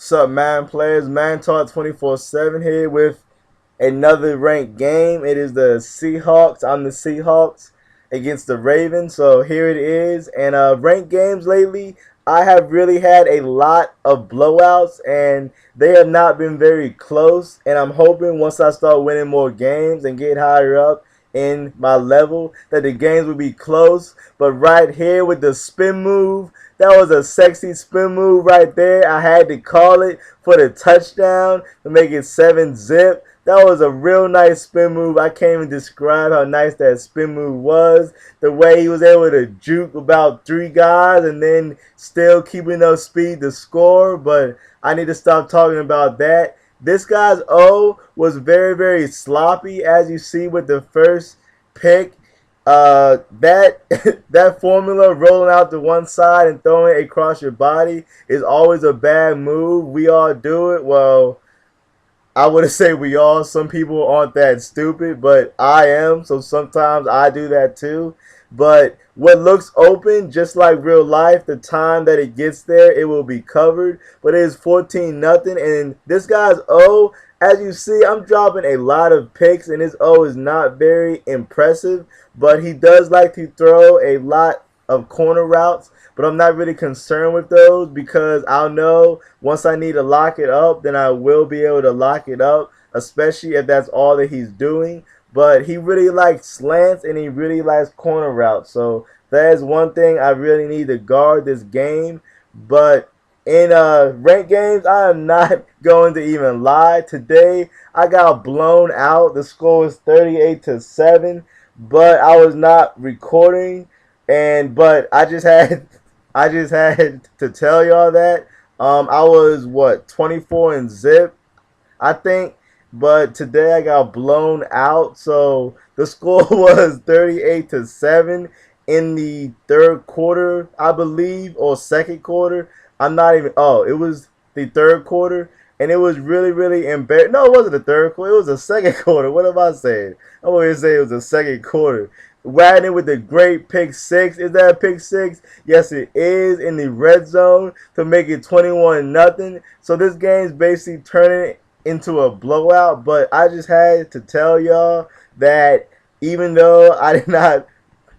What's up, man? Players, man, talk 24/7 here with another ranked game. It is the Seahawks. I'm the Seahawks against the Ravens. So here it is. And ranked games lately, I have really had a lot of blowouts, and they have not been very close. And I'm hoping once I start winning more games and get higher up in my level, that the games will be close. But right here with the spin move, that was a sexy spin move right there. I had to call it for the touchdown to make it 7-zip. That was a real nice spin move. I can't even describe how nice that spin move was. The way he was able to juke about 3 guys and then still keep enough speed to score. But I need to stop talking about that. This guy's O was very, very sloppy, as you see with the first pick. That that formula, rolling out to one side and throwing it across your body, is always a bad move. We all do it. Well, I wouldn't say we all. Some people aren't that stupid, but I am. So sometimes I do that too. But what looks open, just like real life, the time that it gets there, it will be covered. But it is 14-0. And this guy's O, as you see, I'm dropping a lot of picks, and his O is not very impressive. But he does like to throw a lot of corner routes. But I'm not really concerned with those because I'll know once I need to lock it up, then I will be able to lock it up, especially if that's all that he's doing. But he really likes slants and he really likes corner routes. So that is one thing I really need to guard this game. But in ranked games, I am not going to even lie. Today, I got blown out. The score was 38-7, but I was not recording. But I just had to tell y'all that. I was what, 24 and zip, I think. But today I got blown out. So the score was 38-7 in the third quarter, I believe, or second quarter. I'm not even. Oh, it was the third quarter, and it was really, really embarrassing. No, it wasn't the third quarter. It was the second quarter. What am I saying? I'm going to say it was the second quarter. Wagner with the great pick six. Is that a pick six? Yes, it is, in the red zone to make it 21-0. So this game's basically turning into a blowout. But I just had to tell y'all that even though I did not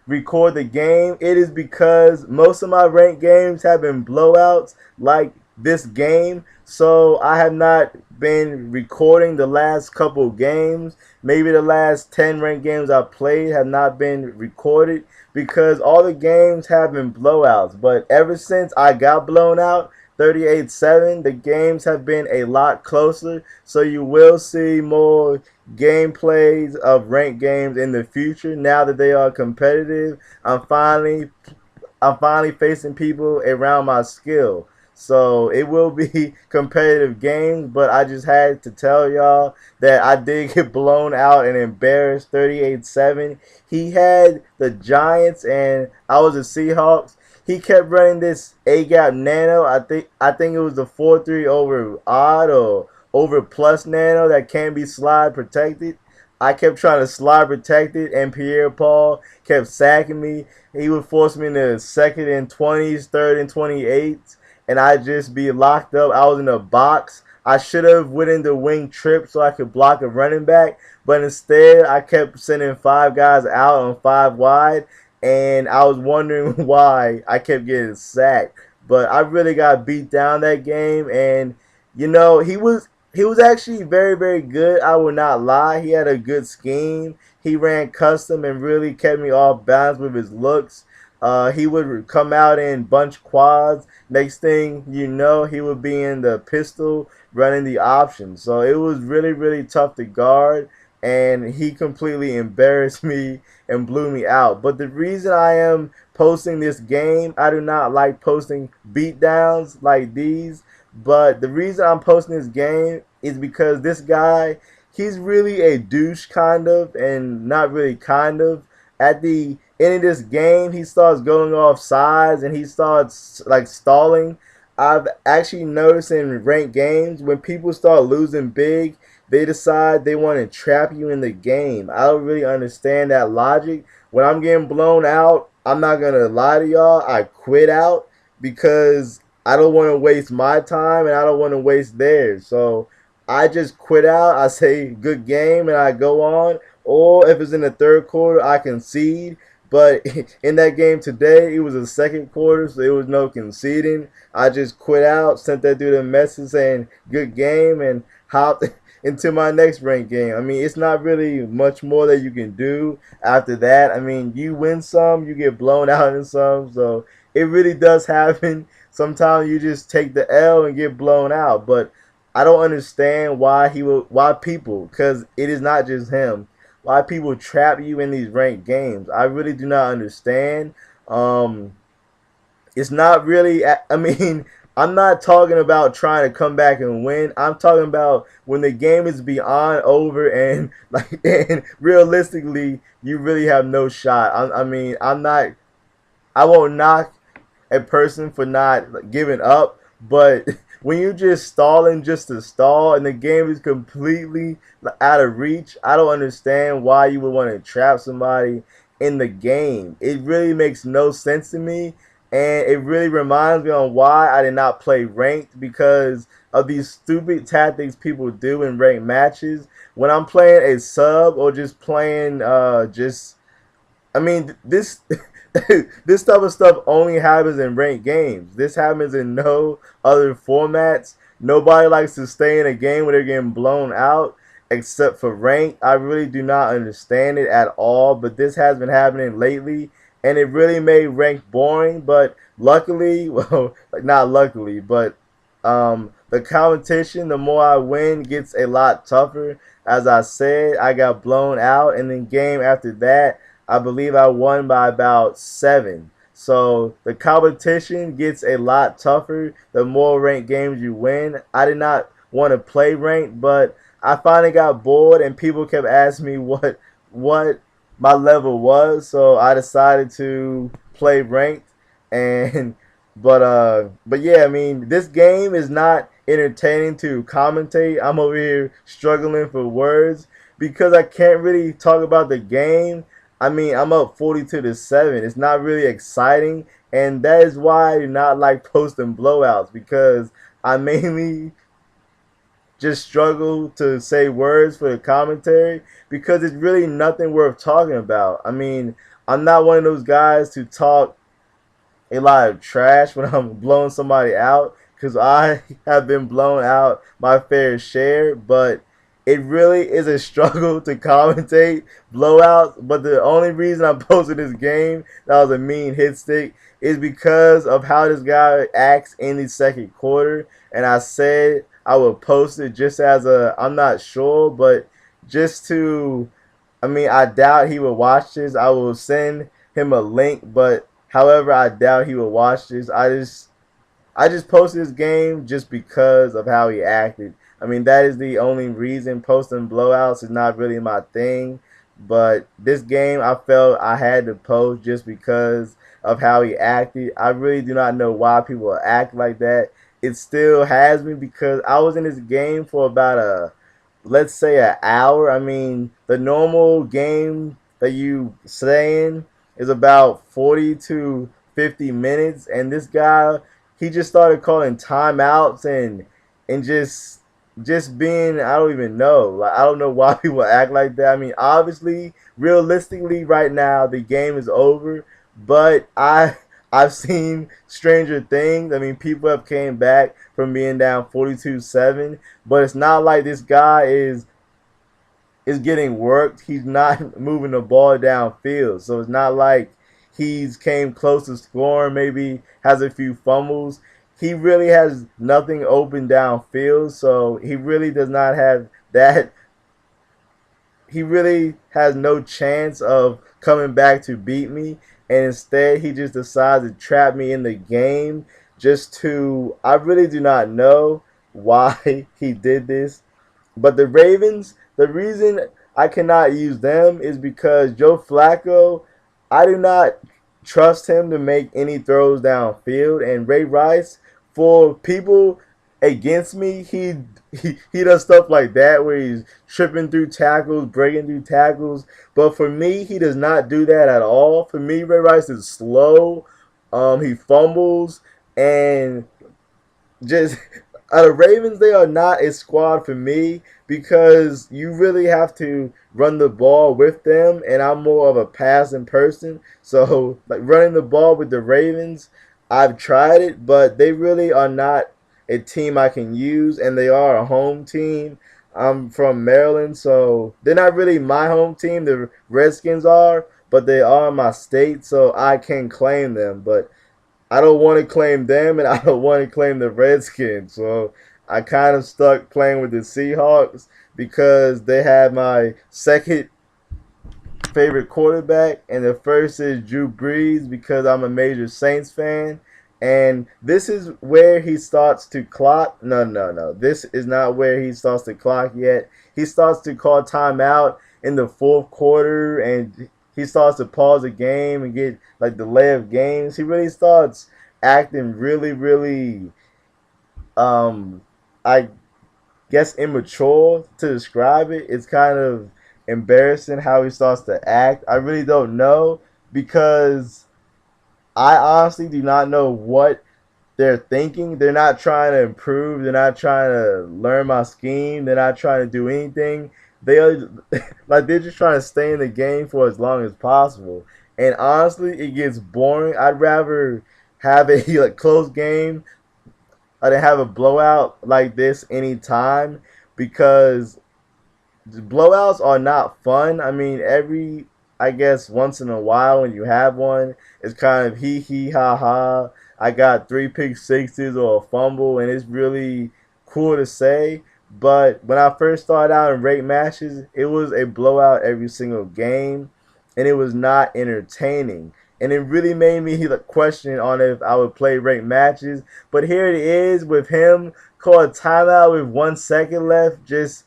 record the game, it is because most of my ranked games have been blowouts like this game. So I have not been recording the last couple games. Maybe the last 10 ranked games I played have not been recorded because all the games have been blowouts. But ever since I got blown out 38-7, the games have been a lot closer. So you will see more gameplays of ranked games in the future. Now that they are competitive, I'm finally facing people around my skill. So it will be competitive games, but I just had to tell y'all that I did get blown out and embarrassed 38-7. He had the Giants and I was the Seahawks. He kept running this A-gap nano. I think it was the 4-3 over odd or over plus nano that can be slide protected. I kept trying to slide protect it, and Pierre Paul kept sacking me. He would force me into second and 20s, third and 28s, and I'd just be locked up. I was in a box. I should have went into wing trip so I could block a running back, but instead I kept sending 5 guys out on 5 wide, and I was wondering why I kept getting sacked. But I really got beat down that game, and you know, he was actually very, very good. I will not lie. He had a good scheme. He ran custom and really kept me off balance with his looks. He would come out in bunch quads. Next thing you know, he would be in the pistol running the option. So it was really, really tough to guard. And he completely embarrassed me and blew me out. But the reason I am posting this game, I do not like posting beatdowns like these. But the reason I'm posting this game is because this guy, he's really a douche kind of, and not really kind of. At the end of this game, he starts going off sides and he starts like stalling. I've actually noticed in ranked games when people start losing big, they decide they want to trap you in the game. I don't really understand that logic. When I'm getting blown out, I'm not going to lie to y'all, I quit out because I don't want to waste my time and I don't want to waste theirs. So I just quit out. I say good game and I go on. Or if it's in the third quarter, I concede. But in that game today, it was the second quarter, so there was no conceding. I just quit out, sent that dude a message saying good game, and hopped into my next ranked game. I mean, it's not really much more that you can do after that. I mean, you win some, you get blown out in some, so it really does happen. Sometimes you just take the L and get blown out, but I don't understand why people, because it is not just him, why people trap you in these ranked games. I really do not understand. Um, it's not really. I mean, I'm not talking about trying to come back and win. I'm talking about when the game is beyond over and like, and realistically, you really have no shot. I mean, I'm not. I won't knock a person for not giving up, but when you're just stalling just to stall and the game is completely out of reach, I don't understand why you would want to trap somebody in the game. It really makes no sense to me, and it really reminds me on why I did not play ranked because of these stupid tactics people do in ranked matches. When I'm playing a sub or just playing just I mean, this this type of stuff only happens in ranked games. This happens in no other formats. Nobody likes to stay in a game where they're getting blown out except for ranked. I really do not understand it at all, but this has been happening lately, and it really made ranked boring. But luckily, well, like not luckily, but the competition, the more I win, gets a lot tougher. As I said, I got blown out, and then game after that, I believe I won by about 7. So the competition gets a lot tougher the more ranked games you win. I did not want to play ranked, but I finally got bored and people kept asking me what my level was, so I decided to play ranked and but yeah, I mean this game is not entertaining to commentate. I'm over here struggling for words because I can't really talk about the game. I mean, I'm up 42-7. It's not really exciting, and that is why I do not like posting blowouts because I mainly just struggle to say words for the commentary because it's really nothing worth talking about. I mean, I'm not one of those guys to talk a lot of trash when I'm blowing somebody out because I have been blown out my fair share, but it really is a struggle to commentate blowouts. But the only reason I'm posting this game that was a mean hit stick is because of how this guy acts in the second quarter. And I said I would post it just as I'm not sure, but just to, I mean, I doubt he would watch this. I will send him a link, but however, I doubt he will watch this. I just posted this game just because of how he acted. I mean, that is the only reason. Posting blowouts is not really my thing. But this game, I felt I had to post just because of how he acted. I really do not know why people act like that. It still has me because I was in this game for about let's say an hour. I mean, the normal game that you saying is about 40 to 50 minutes, and this guy he just started calling timeouts and just being I don't even know. Like I don't know why people act like that. I mean, obviously, realistically, right now the game is over, but I've seen stranger things. I mean, people have came back from being down 42-7, but it's not like this guy is getting worked. He's not moving the ball downfield. So it's not like he's came close to scoring, maybe has a few fumbles. He really has nothing open downfield, so he really does not have that. He really has no chance of coming back to beat me, and instead he just decides to trap me in the game just to. I really do not know why he did this, but the Ravens, the reason I cannot use them is because Joe Flacco, I do not trust him to make any throws downfield. And Ray Rice, for people against me, he does stuff like that where he's tripping through tackles, breaking through tackles. But for me, he does not do that at all. For me, Ray Rice is slow. He fumbles and just the Ravens, they are not a squad for me because you really have to run the ball with them, and I'm more of a passing person. So like running the ball with the Ravens, I've tried it, but they really are not a team I can use, and they are a home team. I'm from Maryland, so they're not really my home team. The Redskins are, but they are my state, so I can claim them. But I don't want to claim them, and I don't want to claim the Redskins. So I kind of stuck playing with the Seahawks because they had my second favorite quarterback, and the first is Drew Brees because I'm a major Saints fan. And this is where he starts to clock. No, no, no. This is not where he starts to clock yet. He starts to call timeout in the fourth quarter, and he starts to pause the game and get like delay of games. He really starts acting really, really, um, I guess immature to describe it. It's kind of embarrassing how he starts to act. I really don't know because I honestly do not know what they're thinking. They're not trying to improve. They're not trying to learn my scheme. They're not trying to do anything. They are like they're just trying to stay in the game for as long as possible. And honestly, it gets boring. I'd rather have a like close game than have a blowout like this anytime because blowouts are not fun. I mean, I guess once in a while when you have one, it's kind of hee hee ha ha. I got three pick sixes or a fumble, and it's really cool to say. But when I first started out in rate matches, it was a blowout every single game, and it was not entertaining. And it really made me question on if I would play ranked matches. But here it is with him call a timeout with 1 second left, just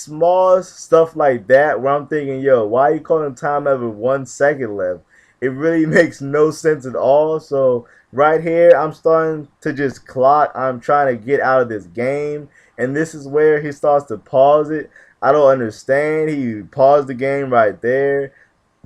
small stuff like that where I'm thinking, yo, why are you calling timeout with 1 second left? It really makes no sense at all. So right here, I'm starting to just clock. I'm trying to get out of this game, and this is where he starts to pause it. I don't understand. He paused the game right there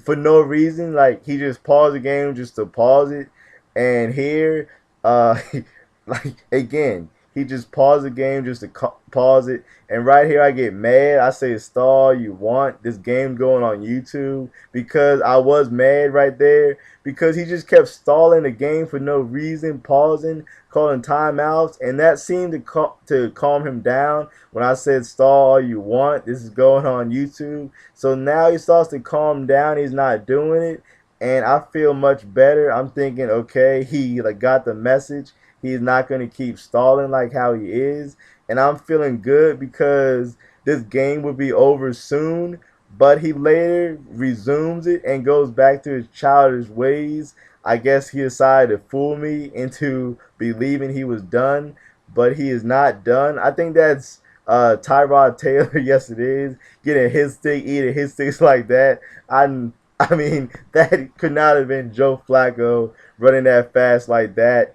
for no reason. Like he just paused the game just to pause it. And here, like again, he just paused the game just to pause it. And right here, I get mad. I say, "Stall, you want this game going on YouTube?" Because I was mad right there because he just kept stalling the game for no reason, pausing, calling timeouts, and that seemed to calm him down when I said, "Stall all you want. This is going on YouTube." So now he starts to calm down. He's not doing it, and I feel much better. I'm thinking, okay, he like got the message. He's not going to keep stalling like how he is, and I'm feeling good because this game will be over soon. But he later resumes it and goes back to his childish ways. I guess he decided to fool me into believing he was done, but he is not done. I think that's Tyrod Taylor. Yes, it is getting his stick, eating his sticks like that. I mean, that could not have been Joe Flacco running that fast like that.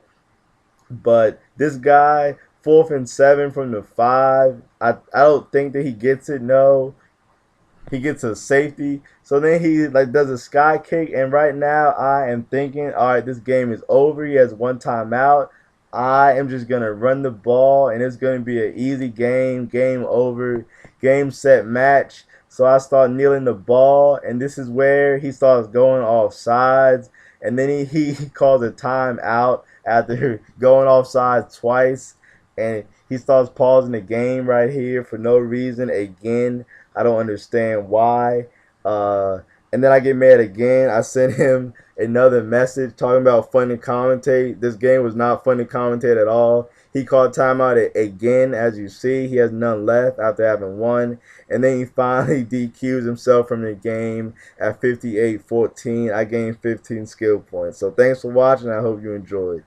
But this guy, 4th and 7 from the 5, I don't think that he gets it. No, he gets a safety. So then he like does a sky kick, and right now I am thinking, all right, this game is over. He has one timeout. I am just gonna run the ball, and it's gonna be an easy game. Game over. Game set match. So I start kneeling the ball, and this is where he starts going off sides, and then he calls a timeout after going off sides twice, and he starts pausing the game right here for no reason again. I don't understand why. And then I get mad again. I sent him another message talking about fun to commentate. This game was not fun to commentate at all. He called timeout again. As you see, he has none left after having won. And then he finally DQs himself from the game at 58-14. I gained 15 skill points. So thanks for watching. I hope you enjoyed.